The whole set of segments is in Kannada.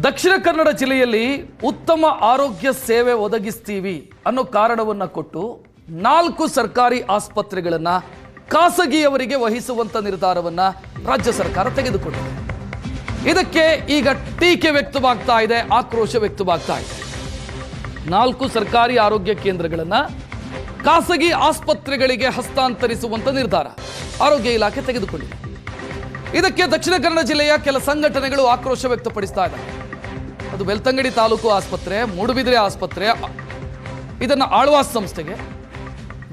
ದಕ್ಷಿಣ ಕನ್ನಡ ಜಿಲ್ಲೆಯಲ್ಲಿ ಉತ್ತಮ ಆರೋಗ್ಯ ಸೇವೆ ಒದಗಿಸ್ತೀವಿ ಅನ್ನೋ ಕಾರಣವನ್ನ ಕೊಟ್ಟು 4 ಸರ್ಕಾರಿ ಆಸ್ಪತ್ರೆಗಳನ್ನ ಖಾಸಗಿಯವರಿಗೆ ವಹಿಸುವಂತ ನಿರ್ಧಾರವನ್ನ ರಾಜ್ಯ ಸರ್ಕಾರ ತೆಗೆದುಕೊಂಡಿದೆ. ಇದಕ್ಕೆ ಈಗ ಟೀಕೆ ವ್ಯಕ್ತವಾಗ್ತಾ ಇದೆ, ಆಕ್ರೋಶ ವ್ಯಕ್ತವಾಗ್ತಾ ಇದೆ. 4 ಸರ್ಕಾರಿ ಆರೋಗ್ಯ ಕೇಂದ್ರಗಳನ್ನ ಖಾಸಗಿ ಆಸ್ಪತ್ರೆಗಳಿಗೆ ಹಸ್ತಾಂತರಿಸುವಂತ ನಿರ್ಧಾರ ಆರೋಗ್ಯ ಇಲಾಖೆ ತೆಗೆದುಕೊಂಡಿದೆ. ಇದಕ್ಕೆ ದಕ್ಷಿಣ ಕನ್ನಡ ಜಿಲ್ಲೆಯ ಕೆಲ ಸಂಘಟನೆಗಳು ಆಕ್ರೋಶ ವ್ಯಕ್ತಪಡಿಸ್ತಾ ಇದ್ದಾರೆ. ಅದು ಬೆಳ್ತಂಗಡಿ ತಾಲೂಕು ಆಸ್ಪತ್ರೆ, ಮೂಡುಬಿದಿರೆ ಆಸ್ಪತ್ರೆ, ಇದನ್ನು ಆಳ್ವಾಸ್ ಸಂಸ್ಥೆಗೆ,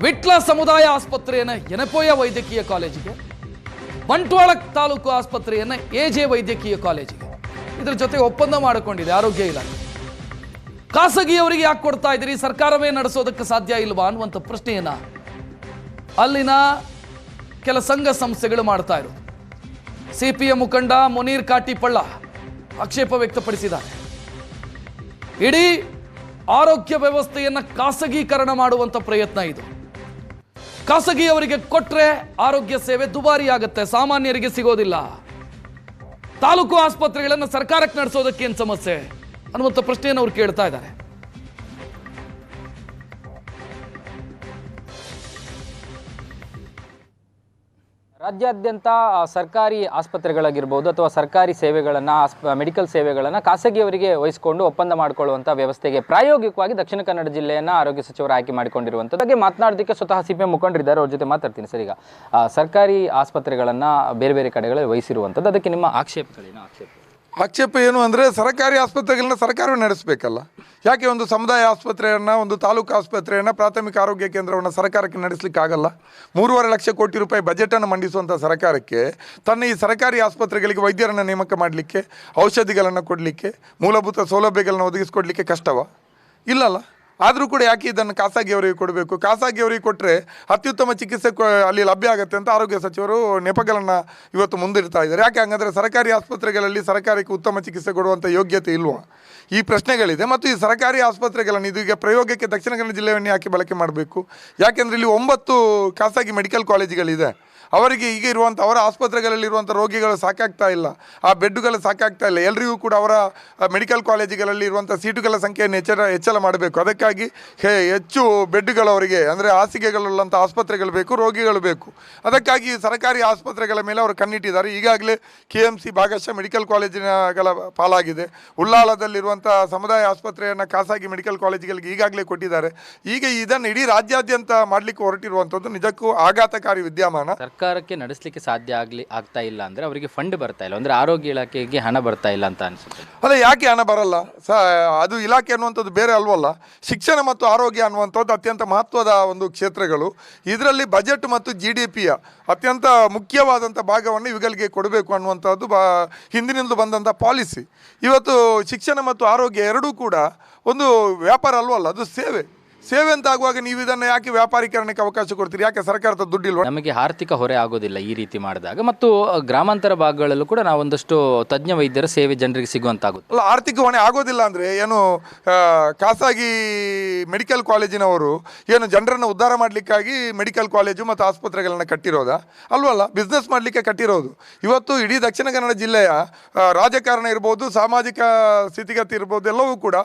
ವಿಟ್ಲ ಸಮುದಾಯ ಆಸ್ಪತ್ರೆಯನ್ನು ಯನಪೋಯ ವೈದ್ಯಕೀಯ ಕಾಲೇಜಿಗೆ, ಬಂಟ್ವಾಳ ತಾಲೂಕು ಆಸ್ಪತ್ರೆಯನ್ನು ಎಜೆ ವೈದ್ಯಕೀಯ ಕಾಲೇಜಿಗೆ ಇದರ ಜೊತೆ ಒಪ್ಪಂದ ಮಾಡಿಕೊಂಡಿದೆ ಆರೋಗ್ಯ ಇಲಾಖೆ. ಖಾಸಗಿಯವರಿಗೆ ಯಾಕೆ ಕೊಡ್ತಾ ಇದ್ದೀರಿ, ಸರ್ಕಾರವೇ ನಡೆಸೋದಕ್ಕೆ ಸಾಧ್ಯ ಇಲ್ವಾ ಅನ್ನುವಂಥ ಪ್ರಶ್ನೆಯನ್ನ ಅಲ್ಲಿನ ಕೆಲ ಸಂಘ ಸಂಸ್ಥೆಗಳು ಮಾಡ್ತಾ ಇರೋದು. ಸಿಪಿಎಂ ಮುಖಂಡ ಮುನೀರ್ ಕಾಟಿಪಳ್ಳ ಆಕ್ಷೇಪ ವ್ಯಕ್ತಪಡಿಸಿದ್ದಾರೆ. ಇಡೀ ಆರೋಗ್ಯ ವ್ಯವಸ್ಥೆಯನ್ನು ಖಾಸಗೀಕರಣ ಮಾಡುವಂತ ಪ್ರಯತ್ನ ಇದು. ಖಾಸಗಿಯವರಿಗೆ ಕೊಟ್ರೆ ಆರೋಗ್ಯ ಸೇವೆ ದುಬಾರಿ ಆಗುತ್ತೆ, ಸಾಮಾನ್ಯರಿಗೆ ಸಿಗೋದಿಲ್ಲ. ತಾಲೂಕು ಆಸ್ಪತ್ರೆಗಳನ್ನು ಸರ್ಕಾರಕ್ಕೆ ನಡೆಸೋದಕ್ಕೆ ಏನು ಸಮಸ್ಯೆ ಅನ್ನುವಂಥ ಪ್ರಶ್ನೆಯನ್ನು ಅವ್ರು ಕೇಳ್ತಾ ಇದ್ದಾರೆ. ರಾಜ್ಯಾದ್ಯಂತ ಸರ್ಕಾರಿ ಆಸ್ಪತ್ರೆಗಳಾಗಿರ್ಬೋದು ಅಥವಾ ಸರ್ಕಾರಿ ಸೇವೆಗಳನ್ನು ಮೆಡಿಕಲ್ ಸೇವೆಗಳನ್ನು ಖಾಸಗಿಯವರಿಗೆ ವಹಿಸಿಕೊಂಡು ಒಪ್ಪಂದ ಮಾಡಿಕೊಳ್ಳುವಂಥ ವ್ಯವಸ್ಥೆಗೆ ಪ್ರಾಯೋಗಿಕವಾಗಿ ದಕ್ಷಿಣ ಕನ್ನಡ ಜಿಲ್ಲೆಯನ್ನು ಆರೋಗ್ಯ ಸಚಿವರು ಆಯ್ಕೆ ಮಾಡಿಕೊಂಡಿರುವಂಥದ್ದು ಬಗ್ಗೆ ಮಾತನಾಡೋದಕ್ಕೆ ಸ್ವತಃ ಸಿಪಿಎಂ ಮುಖಂಡರಿದ್ದಾರೆ, ಅವ್ರ ಜೊತೆ ಮಾತಾಡ್ತೀನಿ. ಸರ್, ಈಗ ಸರ್ಕಾರಿ ಆಸ್ಪತ್ರೆಗಳನ್ನು ಬೇರೆ ಬೇರೆ ಕಡೆಗಳಲ್ಲಿ ವಹಿಸಿರುವಂಥದ್ದು, ಅದಕ್ಕೆ ನಿಮ್ಮ ಆಕ್ಷೇಪಗಳೇನು? ಆಕ್ಷೇಪ ಏನು ಅಂದರೆ, ಸರ್ಕಾರಿ ಆಸ್ಪತ್ರೆಗಳನ್ನ ಸರ್ಕಾರವೇ ನಡೆಸಬೇಕಲ್ಲ. ಯಾಕೆ ಒಂದು ಸಮುದಾಯ ಆಸ್ಪತ್ರೆಯನ್ನು, ಒಂದು ತಾಲೂಕು ಆಸ್ಪತ್ರೆಯನ್ನು, ಪ್ರಾಥಮಿಕ ಆರೋಗ್ಯ ಕೇಂದ್ರವನ್ನು ಸರ್ಕಾರಕ್ಕೆ ನಡೆಸಲಿಕ್ಕಾಗಲ್ಲ? 3.5 ಲಕ್ಷ ಕೋಟಿ ರೂಪಾಯಿ ಬಜೆಟನ್ನು ಮಂಡಿಸುವಂಥ ಸರ್ಕಾರಕ್ಕೆ ತನ್ನ ಈ ಸರ್ಕಾರಿ ಆಸ್ಪತ್ರೆಗಳಿಗೆ ವೈದ್ಯರನ್ನು ನೇಮಕ ಮಾಡಲಿಕ್ಕೆ, ಔಷಧಿಗಳನ್ನು ಕೊಡಲಿಕ್ಕೆ, ಮೂಲಭೂತ ಸೌಲಭ್ಯಗಳನ್ನು ಒದಗಿಸಿಕೊಡ್ಲಿಕ್ಕೆ ಕಷ್ಟವಾ? ಇಲ್ಲಲ್ಲ. ಆದರೂ ಕೂಡ ಯಾಕೆ ಇದನ್ನು ಖಾಸಗಿಯವರಿಗೆ ಕೊಡಬೇಕು? ಖಾಸಗಿಯವರಿಗೆ ಕೊಟ್ಟರೆ ಅತ್ಯುತ್ತಮ ಚಿಕಿತ್ಸೆ ಅಲ್ಲಿ ಲಭ್ಯ ಆಗುತ್ತೆ ಅಂತ ಆರೋಗ್ಯ ಸಚಿವರು ನೆಪಗಳನ್ನು ಇವತ್ತು ಮುಂದಿಡ್ತಾ ಇದ್ದಾರೆ. ಯಾಕೆ ಹಂಗಂದರೆ ಸರ್ಕಾರಿ ಆಸ್ಪತ್ರೆಗಳಲ್ಲಿ ಸರ್ಕಾರಕ್ಕೆ ಉತ್ತಮ ಚಿಕಿತ್ಸೆ ಕೊಡುವಂಥ ಯೋಗ್ಯತೆ ಇಲ್ವಾ? ಈ ಪ್ರಶ್ನೆಗಳಿದೆ. ಮತ್ತು ಈ ಸರ್ಕಾರಿ ಆಸ್ಪತ್ರೆಗಳನ್ನು ಇದೀಗ ಪ್ರಯೋಗಕ್ಕೆ ದಕ್ಷಿಣ ಕನ್ನಡ ಜಿಲ್ಲೆಯನ್ನು ಯಾಕೆ ಬಳಕೆ ಮಾಡಬೇಕು? ಯಾಕೆಂದರೆ ಇಲ್ಲಿ 9 ಖಾಸಗಿ ಮೆಡಿಕಲ್ ಕಾಲೇಜುಗಳಿದೆ. ಅವರಿಗೆ ಈಗ ಇರುವಂಥ ಅವರ ಆಸ್ಪತ್ರೆಗಳಲ್ಲಿರುವಂಥ ರೋಗಿಗಳು ಸಾಕಾಗ್ತಾ ಇಲ್ಲ, ಆ ಬೆಡ್ಡುಗಳು ಸಾಕಾಗ್ತಾ ಇಲ್ಲ. ಎಲ್ಲರಿಗೂ ಕೂಡ ಅವರ ಮೆಡಿಕಲ್ ಕಾಲೇಜುಗಳಲ್ಲಿ ಇರುವಂಥ ಸೀಟುಗಳ ಸಂಖ್ಯೆಯನ್ನು ಹೆಚ್ಚಳ ಮಾಡಬೇಕು. ಅದಕ್ಕಾಗಿ ಹೆಚ್ಚು ಬೆಡ್ಡುಗಳು ಅವರಿಗೆ, ಅಂದರೆ ಹಾಸಿಗೆಗಳುಳ್ಳಂಥ ಆಸ್ಪತ್ರೆಗಳು ಬೇಕು, ರೋಗಿಗಳು ಬೇಕು. ಅದಕ್ಕಾಗಿ ಸರ್ಕಾರಿ ಆಸ್ಪತ್ರೆಗಳ ಮೇಲೆ ಅವರು ಕಣ್ಣಿಟ್ಟಿದ್ದಾರೆ. ಈಗಾಗಲೇ KMC ಭಾಗಶಃ ಮೆಡಿಕಲ್ ಕಾಲೇಜಿನಗಳ ಪಾಲಾಗಿದೆ. ಉಳ್ಳಾಲದಲ್ಲಿರುವಂಥ ಸಮುದಾಯ ಆಸ್ಪತ್ರೆಯನ್ನು ಖಾಸಗಿ ಮೆಡಿಕಲ್ ಕಾಲೇಜುಗಳಿಗೆ ಈಗಾಗಲೇ ಕೊಟ್ಟಿದ್ದಾರೆ. ಈಗ ಇದನ್ನು ಇಡೀ ರಾಜ್ಯಾದ್ಯಂತ ಮಾಡಲಿಕ್ಕೆ ಹೊರಟಿರುವಂಥದ್ದು ನಿಜಕ್ಕೂ ಆಘಾತಕಾರಿ ವಿದ್ಯಮಾನ. ಸರ್ಕಾರಕ್ಕೆ ನಡೆಸಲಿಕ್ಕೆ ಸಾಧ್ಯ ಆಗ್ತಾ ಇಲ್ಲ ಅಂದರೆ ಅವರಿಗೆ ಫಂಡ್ ಬರ್ತಾ ಇಲ್ಲ, ಅಂದರೆ ಆರೋಗ್ಯ ಇಲಾಖೆಗೆ ಹಣ ಬರ್ತಾ ಇಲ್ಲ ಅಂತ ಅನಿಸುತ್ತೆ. ಅಲ್ಲ, ಯಾಕೆ ಹಣ ಬರಲ್ಲ? ಅದು ಇಲಾಖೆ ಅನ್ನುವಂಥದ್ದು ಬೇರೆ ಅಲ್ವಲ್ಲ. ಶಿಕ್ಷಣ ಮತ್ತು ಆರೋಗ್ಯ ಅನ್ನುವಂಥದ್ದು ಅತ್ಯಂತ ಮಹತ್ವದ ಒಂದು ಕ್ಷೇತ್ರಗಳು. ಇದರಲ್ಲಿ ಬಜೆಟ್ ಮತ್ತು GDPಯ ಅತ್ಯಂತ ಮುಖ್ಯವಾದಂಥ ಭಾಗವನ್ನು ಇವುಗಳಿಗೆ ಕೊಡಬೇಕು ಅನ್ನುವಂಥದ್ದು ಹಿಂದಿನಿಂದಲೂ ಬಂದಂಥ ಪಾಲಿಸಿ. ಇವತ್ತು ಶಿಕ್ಷಣ ಮತ್ತು ಆರೋಗ್ಯ ಎರಡೂ ಕೂಡ ಒಂದು ವ್ಯಾಪಾರ ಅಲ್ವಲ್ಲ, ಅದು ಸೇವೆ ಅಂತ ಆಗುವಾಗ ನೀವು ಇದನ್ನು ಯಾಕೆ ವ್ಯಾಪಾರೀಕರಣಕ್ಕೆ ಅವಕಾಶ ಕೊಡ್ತೀರಿ? ಯಾಕೆ ಸರ್ಕಾರದ ದುಡ್ಡಿಲ್ವ? ನಮಗೆ ಆರ್ಥಿಕ ಹೊರೆ ಆಗೋದಿಲ್ಲ ಈ ರೀತಿ ಮಾಡಿದಾಗ. ಮತ್ತು ಗ್ರಾಮಾಂತರ ಭಾಗಗಳಲ್ಲೂ ಕೂಡ ನಾವು ಒಂದಷ್ಟು ತಜ್ಞ ವೈದ್ಯರ ಸೇವೆ ಜನರಿಗೆ ಸಿಗುವಂತಾಗುತ್ತೆ. ಅಲ್ಲ, ಆರ್ಥಿಕ ಹೊಣೆ ಆಗೋದಿಲ್ಲ ಅಂದರೆ ಏನು? ಖಾಸಗಿ ಮೆಡಿಕಲ್ ಕಾಲೇಜಿನವರು ಏನು ಜನರನ್ನು ಉದ್ಧಾರ ಮಾಡಲಿಕ್ಕಾಗಿ ಮೆಡಿಕಲ್ ಕಾಲೇಜು ಮತ್ತು ಆಸ್ಪತ್ರೆಗಳನ್ನು ಕಟ್ಟಿರೋದಾ? ಅಲ್ವಲ್ಲ, ಬಿಸ್ನೆಸ್ ಮಾಡಲಿಕ್ಕೆ ಕಟ್ಟಿರೋದು. ಇವತ್ತು ಇಡೀ ದಕ್ಷಿಣ ಕನ್ನಡ ಜಿಲ್ಲೆಯ ರಾಜಕಾರಣ ಇರ್ಬೋದು, ಸಾಮಾಜಿಕ ಸ್ಥಿತಿಗತಿ ಇರ್ಬೋದು, ಎಲ್ಲವೂ ಕೂಡ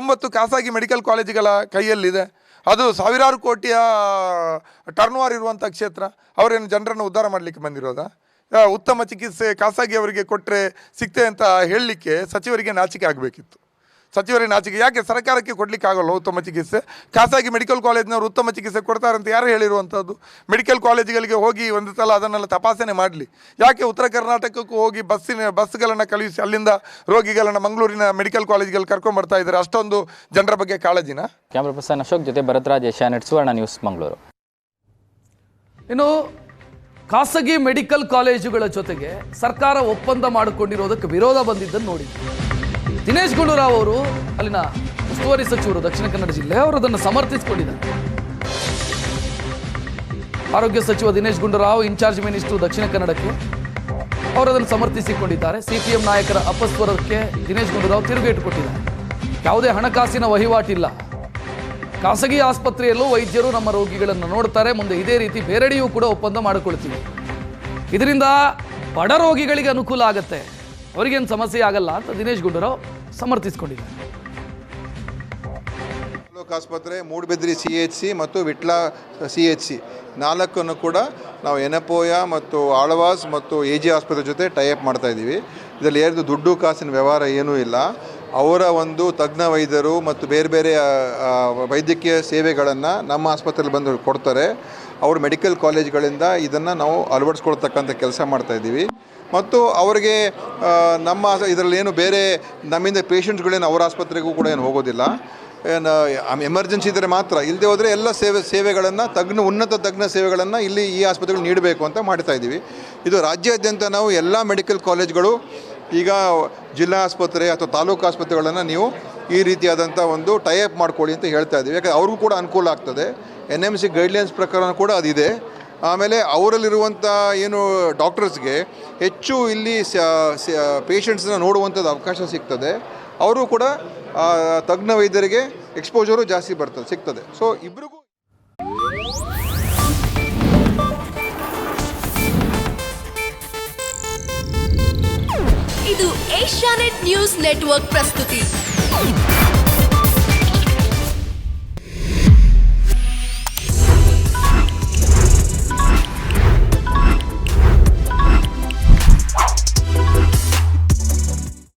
9 ಖಾಸಗಿ ಮೆಡಿಕಲ್ ಕಾಲೇಜುಗಳ ಕೈಯಲ್ಲಿದೆ. ಅದು ಸಾವಿರಾರು ಕೋಟಿಯ ಟರ್ನ್ ಓವರ್ ಇರುವಂಥ ಕ್ಷೇತ್ರ. ಅವರೇನು ಜನರನ್ನು ಉದ್ಧಾರ ಮಾಡಲಿಕ್ಕೆ ಬಂದಿರೋದಾ? ಉತ್ತಮ ಚಿಕಿತ್ಸೆ ಖಾಸಗಿಯವರಿಗೆ ಕೊಟ್ಟರೆ ಸಿಗ್ತೆ ಅಂತ ಹೇಳಲಿಕ್ಕೆ ಸಚಿವರಿಗೆ ನಾಚಿಕೆ ಆಗಬೇಕಿತ್ತು. ಸಚಿವರಿಗೆ ನಾಚಿಕೆ. ಯಾಕೆ ಸರ್ಕಾರಕ್ಕೆ ಕೊಡಲಿಕ್ಕೆ ಆಗೋಲ್ಲ ಉತ್ತಮ ಚಿಕಿತ್ಸೆ? ಖಾಸಗಿ ಮೆಡಿಕಲ್ ಕಾಲೇಜಿನವರು ಉತ್ತಮ ಚಿಕಿತ್ಸೆ ಕೊಡ್ತಾರಂತ ಯಾರು ಹೇಳಿರುವಂಥದ್ದು? ಮೆಡಿಕಲ್ ಕಾಲೇಜುಗಳಿಗೆ ಹೋಗಿ ಒಂದು ಸಲ ಅದನ್ನೆಲ್ಲ ತಪಾಸಣೆ ಮಾಡಲಿ. ಯಾಕೆ ಉತ್ತರ ಕರ್ನಾಟಕಕ್ಕೂ ಹೋಗಿ ಬಸ್ಗಳನ್ನು ಕಳುಹಿಸಿ ಅಲ್ಲಿಂದ ರೋಗಿಗಳನ್ನು ಮಂಗಳೂರಿನ ಮೆಡಿಕಲ್ ಕಾಲೇಜ್ಗಳು ಕರ್ಕೊಂಡ್ಬರ್ತಾ ಇದ್ದಾರೆ? ಅಷ್ಟೊಂದು ಜನರ ಬಗ್ಗೆ ಕಾಳಜಿನ? ಕ್ಯಾಮ್ರಾ ಪರ್ಸನ್ ಅಶೋಕ್ ಜೊತೆ ಭರತ್ರಾಜ್, ಏಷ್ಯಾನೆಟ್ ಸುವರ್ಣ ನ್ಯೂಸ್, ಮಂಗಳೂರು. ಇನ್ನು ಖಾಸಗಿ ಮೆಡಿಕಲ್ ಕಾಲೇಜುಗಳ ಜೊತೆಗೆ ಸರ್ಕಾರ ಒಪ್ಪಂದ ಮಾಡಿಕೊಂಡಿರೋದಕ್ಕೆ ವಿರೋಧ ಬಂದಿದ್ದನ್ನು ನೋಡಿ ದಿನೇಶ್ ಗುಂಡೂರಾವ್ ಅವರು, ಅಲ್ಲಿನ ಉಸ್ತುವಾರಿ ಸಚಿವರು ದಕ್ಷಿಣ ಕನ್ನಡ ಜಿಲ್ಲೆ, ಅವರು ಅದನ್ನು ಸಮರ್ಥಿಸಿಕೊಂಡಿದ್ದಾರೆ. ಆರೋಗ್ಯ ಸಚಿವ ದಿನೇಶ್ ಗುಂಡೂರಾವ್, ಇನ್ಚಾರ್ಜ್ ಮಿನಿಸ್ಟರ್ ದಕ್ಷಿಣ ಕನ್ನಡಕ್ಕೆ, ಅವರು ಅದನ್ನು ಸಮರ್ಥಿಸಿಕೊಂಡಿದ್ದಾರೆ. CPM ನಾಯಕರ ಅಪಸ್ವರಕ್ಕೆ ದಿನೇಶ್ ಗುಂಡೂರಾವ್ ತಿರುಗೇಟು ಕೊಟ್ಟಿದ್ದಾರೆ. ಯಾವುದೇ ಹಣಕಾಸಿನ ವಹಿವಾಟಿಲ್ಲ, ಖಾಸಗಿ ಆಸ್ಪತ್ರೆಯಲ್ಲೂ ವೈದ್ಯರು ನಮ್ಮ ರೋಗಿಗಳನ್ನು ನೋಡ್ತಾರೆ, ಮುಂದೆ ಇದೇ ರೀತಿ ಬೇರೆಡೆಯೂ ಕೂಡ ಒಪ್ಪಂದ ಮಾಡಿಕೊಳ್ತೀವಿ. ಇದರಿಂದ ಬಡ ರೋಗಿಗಳಿಗೆ ಅನುಕೂಲ ಆಗುತ್ತೆ, ಅವರಿಗೇನು ಸಮಸ್ಯೆ ಆಗಲ್ಲ ಅಂತ ದಿನೇಶ್ ಗುಂಡೂರಾವ್ ಸಮರ್ಥಿಸಿಕೊಂಡಿದ್ದಾರೆ. ತಾಲೂಕು ಆಸ್ಪತ್ರೆ, ಮೂಡಬಿದ್ರಿ CHC ಮತ್ತು ವಿಟ್ಲ CHC ನಾಲ್ಕನ್ನು ಕೂಡ ನಾವು ಎನಪೋಯ ಮತ್ತು ಆಳ್ವಾಸ್ ಮತ್ತು AG ಆಸ್ಪತ್ರೆ ಜೊತೆ ಟೈಅಪ್ ಮಾಡ್ತಾ ಇದ್ದೀವಿ. ಇದರಲ್ಲಿ ಏನು ದುಡ್ಡು ಕಾಸಿನ ವ್ಯವಹಾರ ಏನೂ ಇಲ್ಲ. ಅವರ ಒಂದು ತಜ್ಞ ವೈದ್ಯರು ಮತ್ತು ಬೇರೆ ಬೇರೆ ವೈದ್ಯಕೀಯ ಸೇವೆಗಳನ್ನು ನಮ್ಮ ಆಸ್ಪತ್ರೆಯಲ್ಲಿ ಬಂದು ಕೊಡ್ತಾರೆ. ಅವರು ಮೆಡಿಕಲ್ ಕಾಲೇಜ್ಗಳಿಂದ ಇದನ್ನು ನಾವು ಅಳವಡಿಸ್ಕೊಳ್ತಕ್ಕಂಥ ಕೆಲಸ ಮಾಡ್ತಾಯಿದ್ದೀವಿ. ಮತ್ತು ಅವರಿಗೆ ನಮ್ಮ ಇದರಲ್ಲಿ ಏನು ಬೇರೆ ನಮ್ಮಿಂದ ಪೇಷಂಟ್ಗಳೇನು ಅವರ ಆಸ್ಪತ್ರೆಗೂ ಕೂಡ ಏನು ಹೋಗೋದಿಲ್ಲ. ಎಮರ್ಜೆನ್ಸಿ ಇದ್ದರೆ ಮಾತ್ರ, ಇಲ್ಲದೆ ಹೋದರೆ ಎಲ್ಲ ಸೇವೆಗಳನ್ನು ಉನ್ನತ ತಜ್ಞ ಸೇವೆಗಳನ್ನು ಇಲ್ಲಿ ಈ ಆಸ್ಪತ್ರೆಗಳು ನೀಡಬೇಕು ಅಂತ ಮಾಡ್ತಾ ಇದ್ದೀವಿ. ಇದು ರಾಜ್ಯಾದ್ಯಂತ ನಾವು ಎಲ್ಲ ಮೆಡಿಕಲ್ ಕಾಲೇಜ್ಗಳು ಈಗ ಜಿಲ್ಲಾ ಆಸ್ಪತ್ರೆ ಅಥವಾ ತಾಲೂಕು ಆಸ್ಪತ್ರೆಗಳನ್ನು ನೀವು ಈ ರೀತಿಯಾದಂಥ ಒಂದು ಟೈಅಪ್ ಮಾಡ್ಕೊಳ್ಳಿ ಅಂತ ಹೇಳ್ತಾ ಇದ್ದೀವಿ. ಯಾಕಂದರೆ ಅವ್ರಿಗೂ ಕೂಡ ಅನುಕೂಲ ಆಗ್ತದೆ. NMC ಗೈಡ್ಲೈನ್ಸ್ ಪ್ರಕಾರ ಕೂಡ ಅದಿದೆ. ಆಮೇಲೆ ಅವರಲ್ಲಿರುವಂಥ ಏನು ಡಾಕ್ಟರ್ಸ್ಗೆ ಹೆಚ್ಚು ಇಲ್ಲಿ ಪೇಷಂಟ್ಸನ್ನ ನೋಡುವಂಥದ್ದು ಅವಕಾಶ ಸಿಗ್ತದೆ. ಅವರು ಕೂಡ ತಜ್ಞ ವೈದ್ಯರಿಗೆ ಎಕ್ಸ್ಪೋಜರು ಜಾಸ್ತಿ ಸಿಗ್ತದೆ. ಸೊ ಇಬ್ಬರಿಗೂ ಇದು ಏಷ್ಯಾನೆಟ್ ನ್ಯೂಸ್ ನೆಟ್ವರ್ಕ್ ಪ್ರಸ್ತುತಿ.